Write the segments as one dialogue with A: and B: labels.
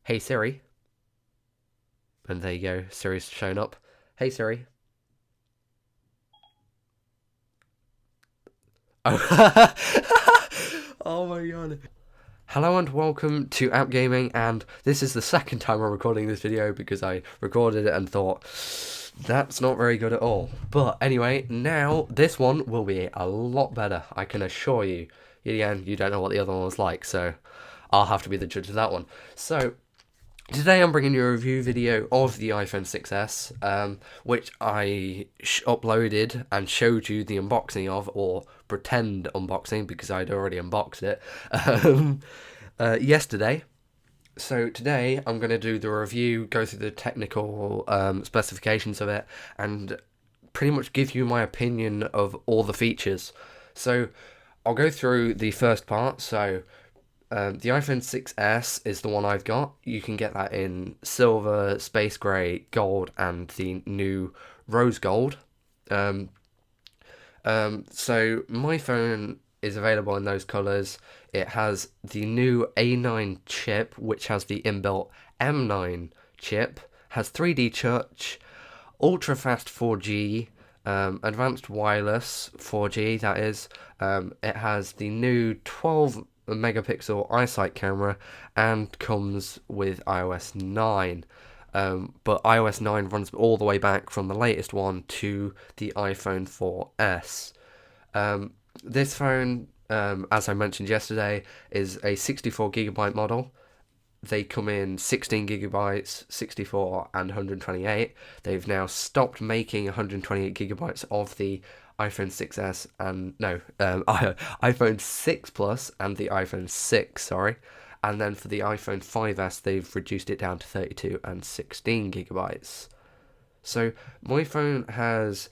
A: Hey Siri, and there you go, Siri's shown up. Hey Siri. Oh, oh my god. Hello and welcome to App Gaming, and this is the second time I'm recording this video because I recorded it and thought that's not very good at all. But anyway, now this one will be a lot better, I can assure you. Again, you don't know what the other one was like, so I'll have to be the judge of that one. So, today I'm bringing you a review video of the iPhone 6s, which I uploaded and showed you the unboxing of, or pretend unboxing because I'd already unboxed it, yesterday. So today I'm going to do the review, go through the technical specifications of it, and pretty much give you my opinion of all the features. So I'll go through the first part. So the iPhone 6s is the one I've got. You can get that in silver, space grey, gold, and the new rose gold. Um, so my phone is available in those colours. It has the new A9 chip, which has the inbuilt M9 chip, has 3D touch, ultra fast 4G, advanced wireless 4G, that is. It has the new 12 megapixel iSight camera and comes with iOS 9. But iOS 9 runs all the way back from the latest one to the iPhone 4S. This phone, as I mentioned yesterday, is a 64 gigabyte model. They come in 16 gigabytes, 64, and 128. They've now stopped making 128 gigabytes of the iPhone 6s and no, iPhone 6 Plus and the iPhone 6, sorry. And then for the iPhone 5s, they've reduced it down to 32 and 16 gigabytes. So my phone has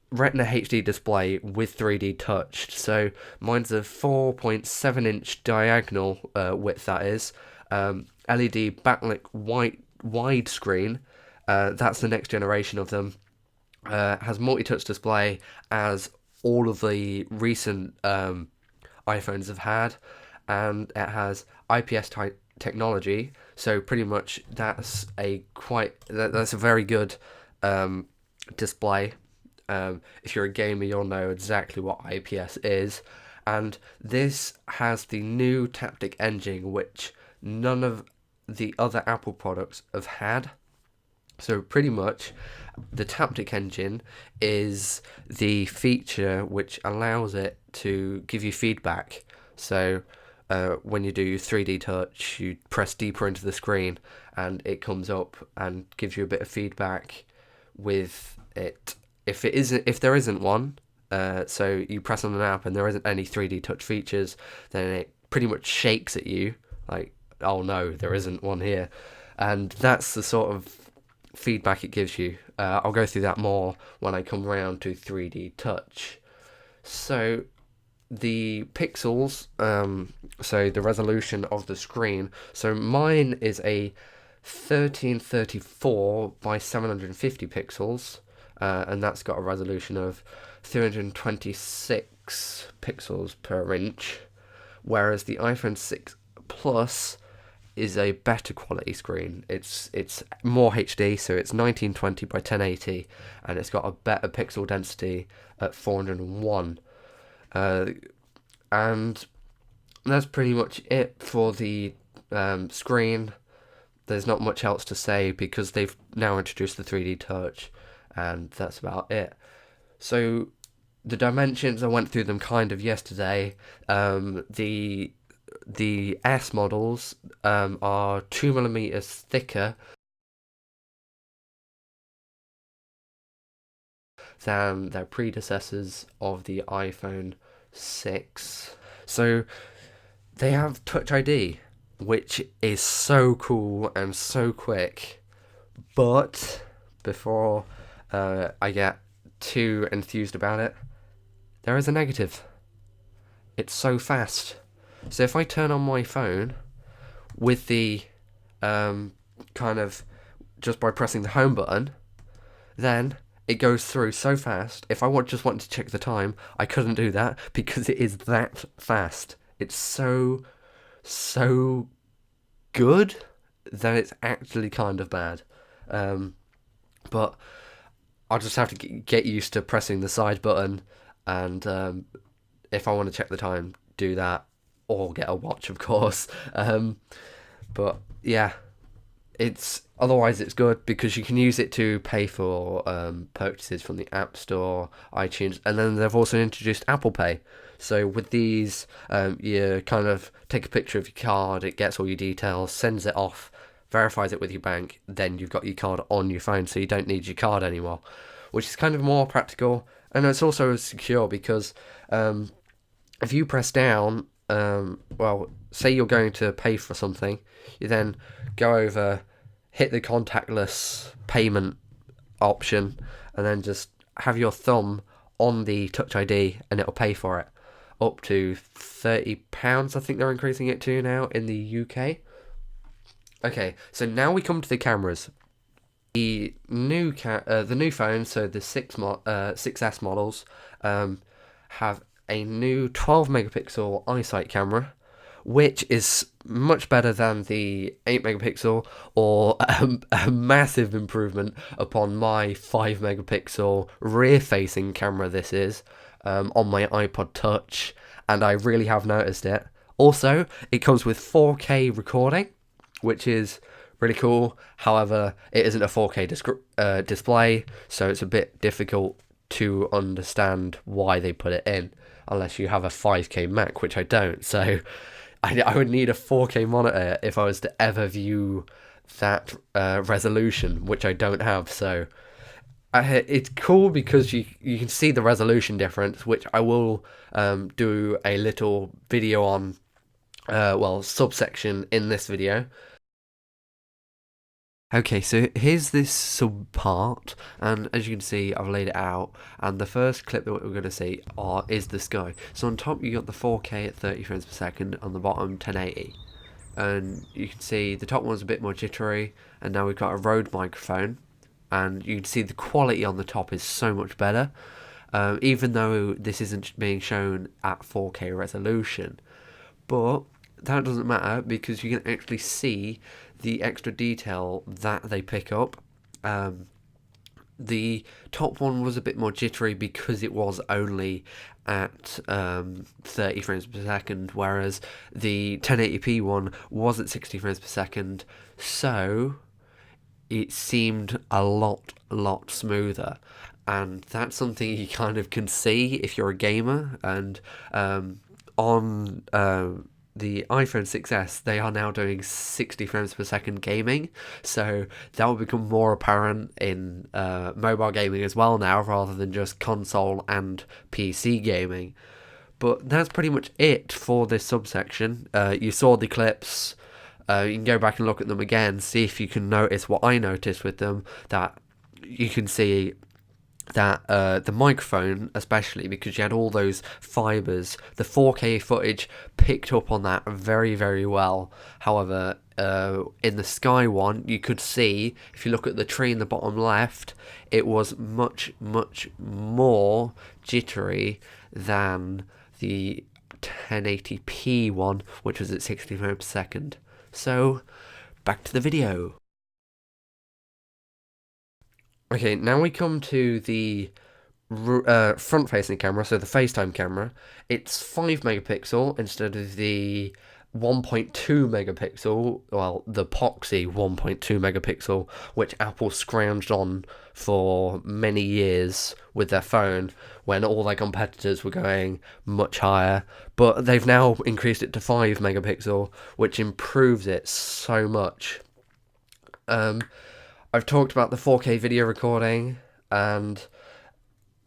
A: Retina HD display with 3D touch. So mine's a 4.7-inch diagonal width, that is. LED backlit widescreen. That's the next generation of them. Has multi-touch display, as all of the recent iPhones have had, and it has IPS type technology. So pretty much that's a very good display. If you're a gamer, you'll know exactly what IPS is. And this has the new Taptic engine, which none of the other Apple products have had. So pretty much, the Taptic engine is the feature which allows it to give you feedback. So when you do 3D touch, you press deeper into the screen, and it comes up and gives you a bit of feedback with it. If there isn't one, so you press on an app and there isn't any 3D touch features, then it pretty much shakes at you like, oh no, there isn't one here, and that's the sort of feedback it gives you. I'll go through that more when I come around to 3D touch. So the pixels, so the resolution of the screen. So mine is a 1334 by 750 pixels, and that's got a resolution of 326 pixels per inch, whereas the iPhone 6 Plus is a better quality screen. It's more HD, so it's 1920 by 1080, and it's got a better pixel density at 401. And that's pretty much it for the screen. There's not much else to say because they've now introduced the 3D touch, and that's about it. So the dimensions, I went through them kind of yesterday. The S models are 2 millimeters thicker than their predecessors of the iPhone 6. So they have Touch ID, which is so cool and so quick. But before I get too enthused about it, there is a negative. It's so fast. So if I turn on my phone with the kind of just by pressing the home button, then it goes through so fast. If I just wanted to check the time, I couldn't do that because it is that fast. It's so good. then it's actually kind of bad. But I'll just have to get used to pressing the side button, and if I want to check the time, do that, or get a watch, of course. But yeah, it's good because you can use it to pay for purchases from the App Store, iTunes, and then they've also introduced Apple Pay. So with these, you kind of take a picture of your card, it gets all your details, sends it off, verifies it with your bank, then you've got your card on your phone, so you don't need your card anymore, which is kind of more practical, and it's also secure because if you press down, well, say you're going to pay for something, you then go over, hit the contactless payment option, and then just have your thumb on the Touch ID, and it'll pay for it. Up to £30, I think they're increasing it to now in the UK. Okay, so now we come to the cameras. The new phones, so the 6S models, have a new 12 megapixel iSight camera, which is much better than the 8 megapixel, or a massive improvement upon my 5 megapixel rear facing camera. This is on my iPod Touch, and I really have noticed it. Also, it comes with 4K recording, which is really cool. However, it isn't a 4K display, so it's a bit difficult to understand why they put it in, unless you have a 5K Mac, which I don't. So I would need a 4K monitor if I was to ever view that resolution, which I don't have. So it's cool because you can see the resolution difference, which I will do a little video on, subsection in this video. Okay, so here's this sub part, and as you can see, I've laid it out, and the first clip that we're going to see is the sky. So on top you got the 4K at 30 frames per second, on the bottom 1080. And you can see the top one's a bit more jittery, and now we've got a Rode microphone, and you can see the quality on the top is so much better, even though this isn't being shown at 4K resolution. But that doesn't matter because you can actually see the extra detail that they pick up. The top one was a bit more jittery because it was only at 30 frames per second, whereas the 1080p one was at 60 frames per second, so it seemed a lot smoother. And that's something you kind of can see if you're a gamer. And on the iPhone 6S, they are now doing 60 frames per second gaming, so that will become more apparent in mobile gaming as well now, rather than just console and PC gaming. But that's pretty much it for this subsection. You saw the clips. You can go back and look at them again, see if you can notice what I noticed with them, that you can see that the microphone, especially because you had all those fibers, the 4K footage picked up on that very, very well. However, in the Sky one, you could see, if you look at the tree in the bottom left, it was much more jittery than the 1080p one, which was at 60 frames per second. So, back to the video. Okay, now we come to the front-facing camera, so the FaceTime camera. It's 5 megapixel instead of the 1.2 megapixel, well, the poxy 1.2 megapixel, which Apple scrounged on for many years with their phone when all their competitors were going much higher. But they've now increased it to 5 megapixel, which improves it so much. I've talked about the 4K video recording, and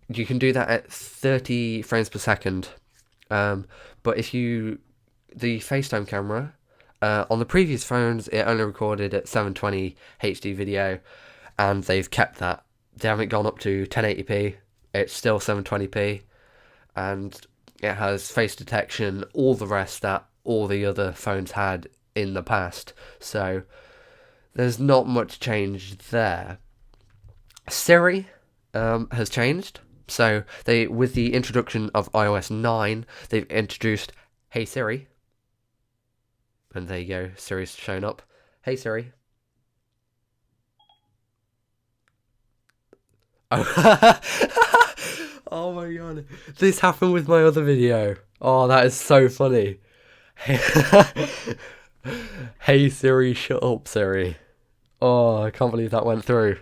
A: you can do that at 30 frames per second. But the FaceTime camera, on the previous phones, it only recorded at 720 HD video, and they've kept that. They haven't gone up to 1080p, it's still 720p, and it has face detection, all the rest that all the other phones had in the past. So there's not much change there. Siri has changed. So with the introduction of iOS 9, they've introduced Hey Siri. And there you go, Siri's shown up. Hey Siri. Oh. Oh my god. This happened with my other video. Oh, that is so funny. Hey Siri, shut up, Siri. Oh, I can't believe that went through.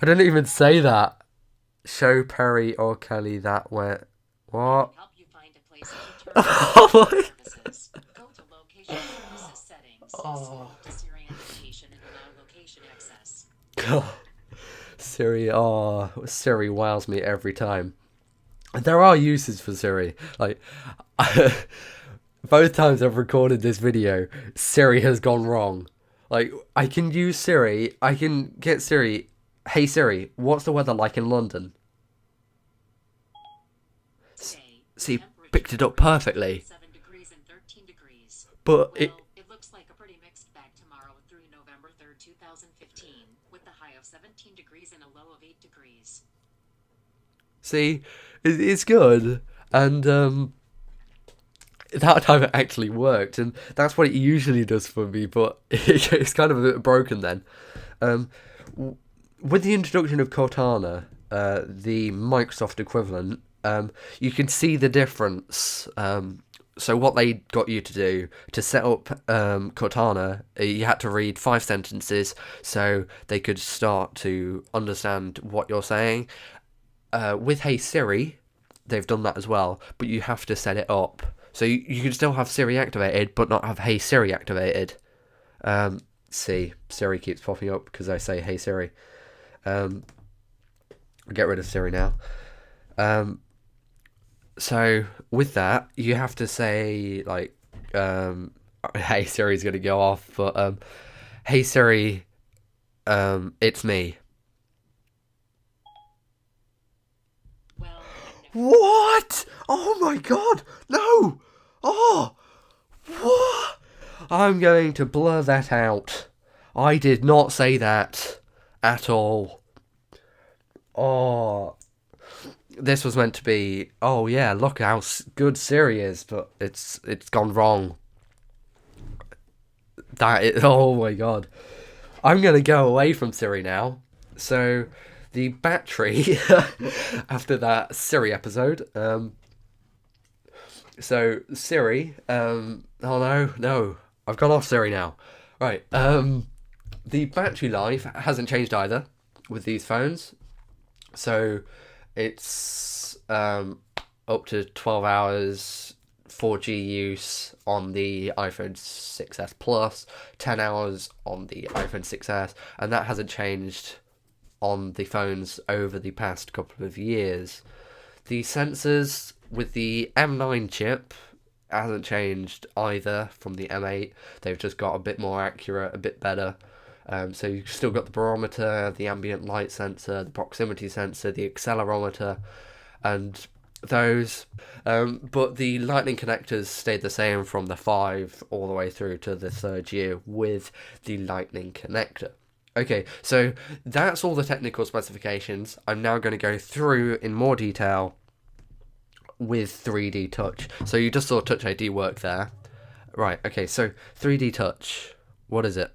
A: I didn't even say that. Show Perry or Kelly that went. What?
B: Help you find a place to return
A: Oh my.
B: services. Go to location services settings.
A: Oh.
B: Select a Syrian location and allow location access.
A: God. Siri, oh, Siri wows me every time. There are uses for Siri. Like, both times I've recorded this video, Siri has gone wrong. Like, I can use Siri, I can get Siri, hey Siri, what's the weather like in London?
B: Today,
A: See,
B: temperature
A: picked it up perfectly.
B: 7 degrees and 13 degrees.
A: But
B: Well, it looks like a pretty mixed bag tomorrow through November 3rd, 2015, with the high of 17 degrees and a low of 8 degrees.
A: see, it's good. And, that time it actually worked, and that's what it usually does for me, but it's kind of a bit broken then. Um, with the introduction of Cortana, the Microsoft equivalent, you can see the difference. So what they got you to do to set up Cortana, you had to read 5 sentences so they could start to understand what you're saying. With Hey Siri, they've done that as well, but you have to set it up. So you can still have Siri activated, but not have Hey Siri activated. See, Siri keeps popping up because I say Hey Siri. I'll get rid of Siri now. So with that, you have to say like, Hey Siri's gonna go off, but Hey Siri, it's me.
B: Well,
A: What? Oh my god! No! Oh! What? I'm going to blur that out. I did not say that at all. Oh, this was meant to be. Oh yeah, look how good Siri is, but it's gone wrong. Oh my god. I'm gonna go away from Siri now. So the battery after that Siri episode. So Siri. Oh no, I've gone off Siri now. Right. The battery life hasn't changed either with these phones. So it's up to 12 hours 4G use on the iPhone 6s Plus, 10 hours on the iPhone 6s, and that hasn't changed on the phones over the past couple of years. The sensors with the M9 chip hasn't changed either from the M8. They've just got a bit more accurate, a bit better. So you've still got the barometer, the ambient light sensor, the proximity sensor, the accelerometer, and those. But the lightning connectors stayed the same from the 5 all the way through to the 3rd year with the lightning connector. Okay, so that's all the technical specifications. I'm now going to go through in more detail with 3D Touch. So you just saw Touch ID work there. Right, okay, so 3D Touch, what is it?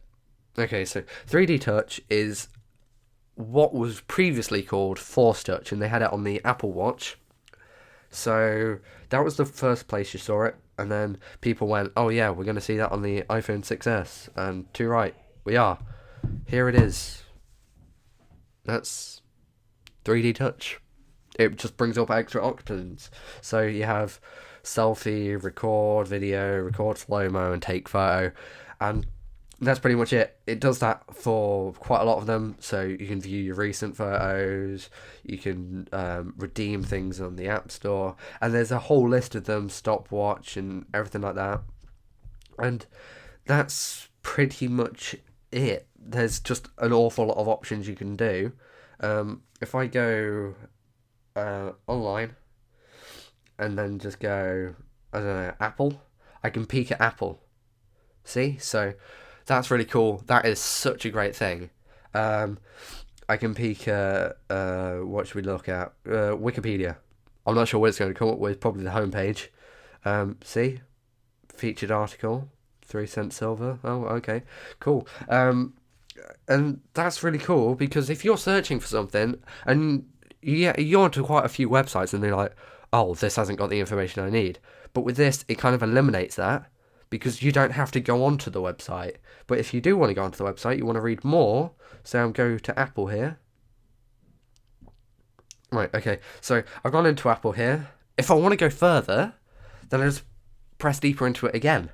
A: Okay, so 3D Touch is what was previously called Force Touch, and they had it on the Apple Watch. So that was the first place you saw it, and then people went, oh yeah, we're going to see that on the iPhone 6s, and too right, we are. Here it is. That's 3D Touch. It just brings up extra options. So you have selfie, record video, record slow-mo, and take photo, and that's pretty much it. It does that for quite a lot of them, so you can view your recent photos, you can redeem things on the App Store, and there's a whole list of them, stopwatch and everything like that. And that's pretty much it. There's just an awful lot of options you can do. If I go online and then just go, I don't know, Apple, I can peek at Apple. See? So that's really cool. That is such a great thing. I can peek at, what should we look at? Wikipedia. I'm not sure what it's going to come up with, probably the homepage. See? Featured article. 3 cent silver. Oh, okay, cool. And that's really cool because if you're searching for something and you're onto quite a few websites and they're like, oh, this hasn't got the information I need. But with this, it kind of eliminates that because you don't have to go onto the website. But if you do want to go onto the website, you want to read more, so I'll go to Apple here. Right, okay, so I've gone into Apple here. If I want to go further, then I just press deeper into it again.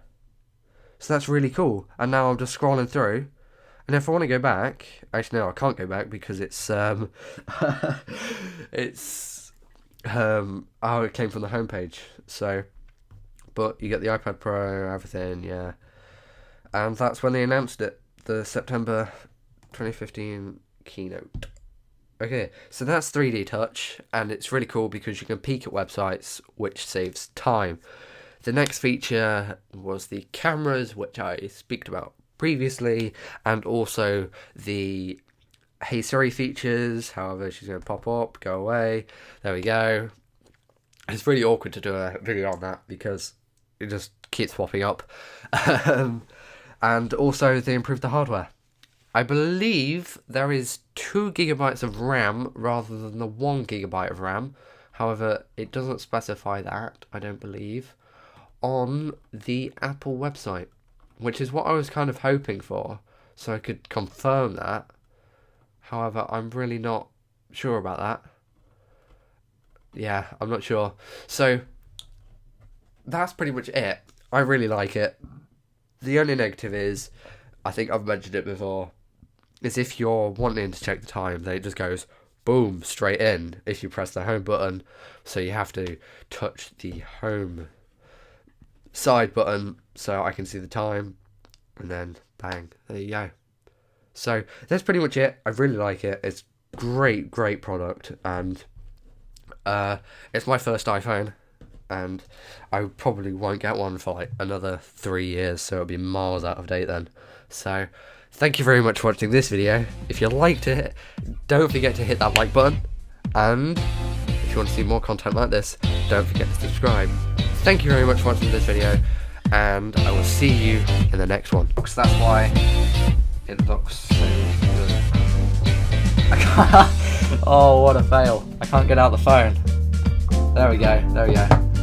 A: So that's really cool. And now I'm just scrolling through. And if I want to go back, actually no, I can't go back because it's it's oh, it came from the homepage. So, but you get the iPad Pro, everything, yeah. And that's when they announced it, the September 2015 keynote. Okay, so that's 3D Touch, and it's really cool because you can peek at websites, which saves time. The next feature was the cameras, which I speak about previously, and also the Hey Siri features. However, she's going to pop up, go away. There we go. It's really awkward to do a video on that because it just keeps popping up. And also, they improved the hardware. I believe there is 2 gigabytes of RAM rather than the 1 gigabyte of RAM. However, it doesn't specify that, I don't believe, on the Apple website, which is what I was kind of hoping for, so I could confirm that. However, I'm really not sure about that. Yeah, I'm not sure. So, that's pretty much it. I really like it. The only negative is, I think I've mentioned it before, is if you're wanting to check the time, then it just goes boom, straight in if you press the home button. So you have to touch the home side button so I can see the time, and then bang, there you go. So that's pretty much it. I really like it. It's great product, and it's my first iPhone, and I probably won't get one for like another 3 years, so it'll be miles out of date then. So thank you very much for watching this video. If you liked it, don't forget to hit that like button, and if you want to see more content like this, don't forget to subscribe. Thank you very much for watching this video, and I will see you in the next one. Because that's why it looks so good. I can't. Oh, what a fail. I can't get out the phone. There we go.